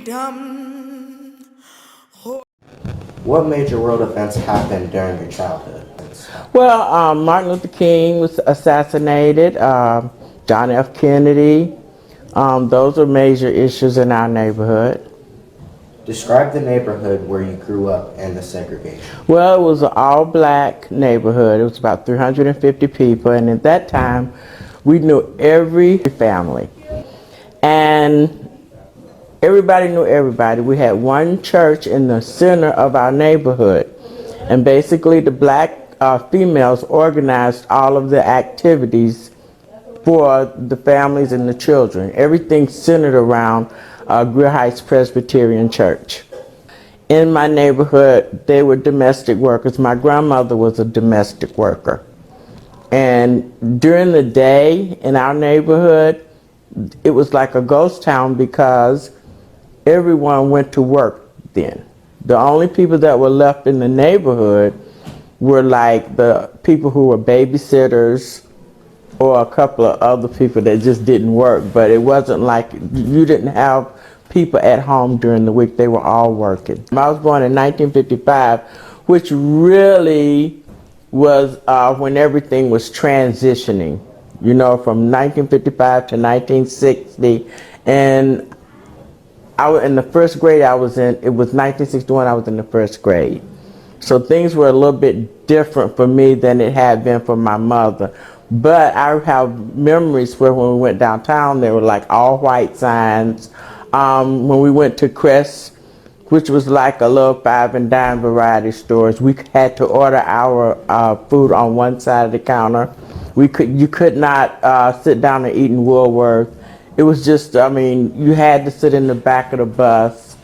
freedom. What major world events happened during your childhood? Well, Martin Luther King was assassinated, John F. Kennedy. Those are major issues in our neighborhood. Describe the neighborhood where you grew up and the segregation. Well, it was an all-black neighborhood. It was about 350 people, and at that time, we knew every family. And everybody knew everybody. We had one church in the center of our neighborhood. And basically, the black females organized all of the activities for the families and the children. Everything centered around Greer Heights Presbyterian Church. In my neighborhood, they were domestic workers. My grandmother was a domestic worker. And during the day in our neighborhood, it was like a ghost town because everyone went to work then. The only people that were left in the neighborhood were like the people who were babysitters or a couple of other people that just didn't work. But it wasn't like you didn't have people at home during the week. They were all working. I was born in 1955, which really was when everything was transitioning, you know, from 1955 to 1960. And I was in the first grade I was in, it was 1961, I was in the first grade. So things were a little bit different for me than it had been for my mother. But I have memories where when we went downtown, there were like all white signs. When we went to Crest, which was like a little 5 and dime variety stores, we had to order our food on one side of the counter. You could not sit down and eat in Woolworth. It was just, I mean, you had to sit in the back of the bus.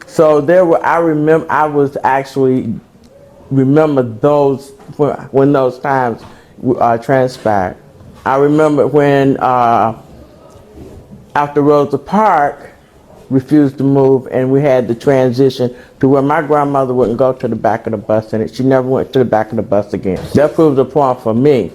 So there were, I remember those, when those times transpired. I remember when, after Rosa Parks refused to move and we had the transition to where my grandmother wouldn't go to the back of the bus and she never went to the back of the bus again. That proved a point for me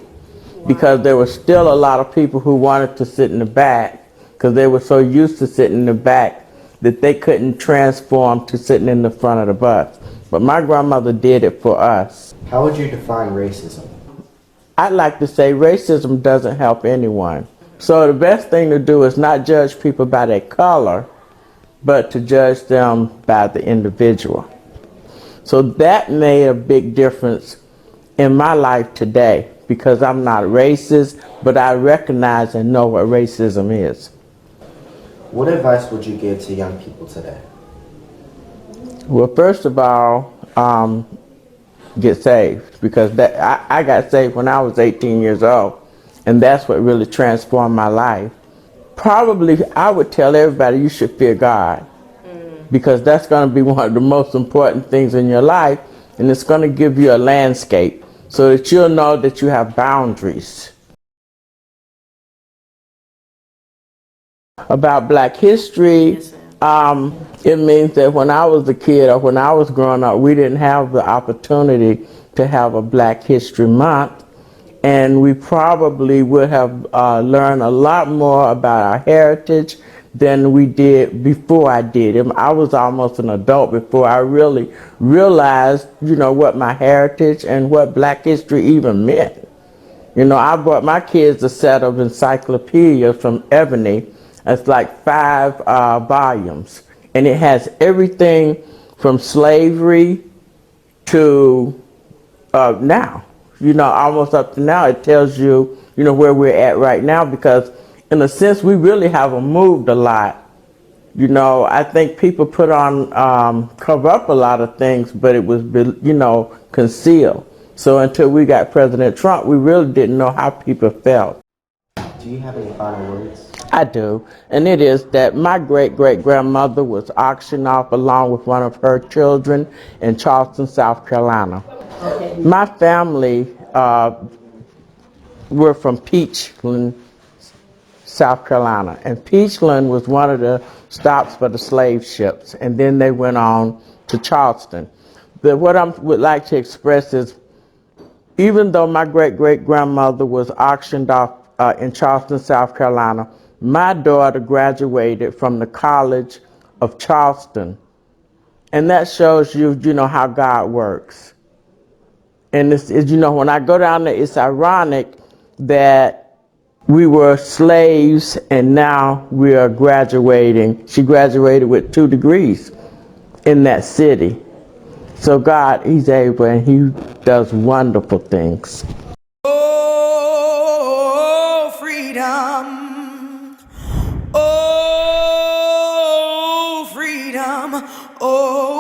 because there were still a lot of people who wanted to sit in the back because they were so used to sitting in the back that they couldn't transform to sitting in the front of the bus. But my grandmother did it for us. How would you define racism? I'd like to say racism doesn't help anyone. So the best thing to do is not judge people by their color, but to judge them by the individual. So that made a big difference in my life today because I'm not racist, but I recognize and know what racism is. What advice would you give to young people today? Well, first of all, get saved because I got saved when I was 18 years old, and that's what really transformed my life. Probably I would tell everybody you should fear God because that's going to be one of the most important things in your life, and it's going to give you a landscape so that you'll know that you have boundaries. About Black history, it means that when I was a kid or when I was growing up, we didn't have the opportunity to have a Black History Month. And we probably would have learned a lot more about our heritage than we did before I did it. I was almost an adult before I really realized, you know, what my heritage and what Black history even meant. You know, I bought my kids a set of encyclopedias from Ebony. It's like 5 volumes. And it has everything from slavery to now. You know, almost up to now, it tells you, you know, where we're at right now because in a sense, we really haven't moved a lot. You know, I think people put on, cover up a lot of things, but it was, you know, concealed. So until we got President Trump, we really didn't know how people felt. Do you have any final words? I do, and it is that my great-great-grandmother was auctioned off along with one of her children in Charleston, South Carolina. Okay. My family were from Peachland, South Carolina, and Peachland was one of the stops for the slave ships, and then they went on to Charleston. But what I would like to express is, even though my great-great-grandmother was auctioned off in Charleston, South Carolina, my daughter graduated from the college of Charleston. And that shows you, how God works. And when I go down there, it's ironic that we were slaves and now we are graduating. She graduated with 2 degrees in that city. So God, He's able and He does wonderful things. Oh, freedom. Oh, freedom. Oh.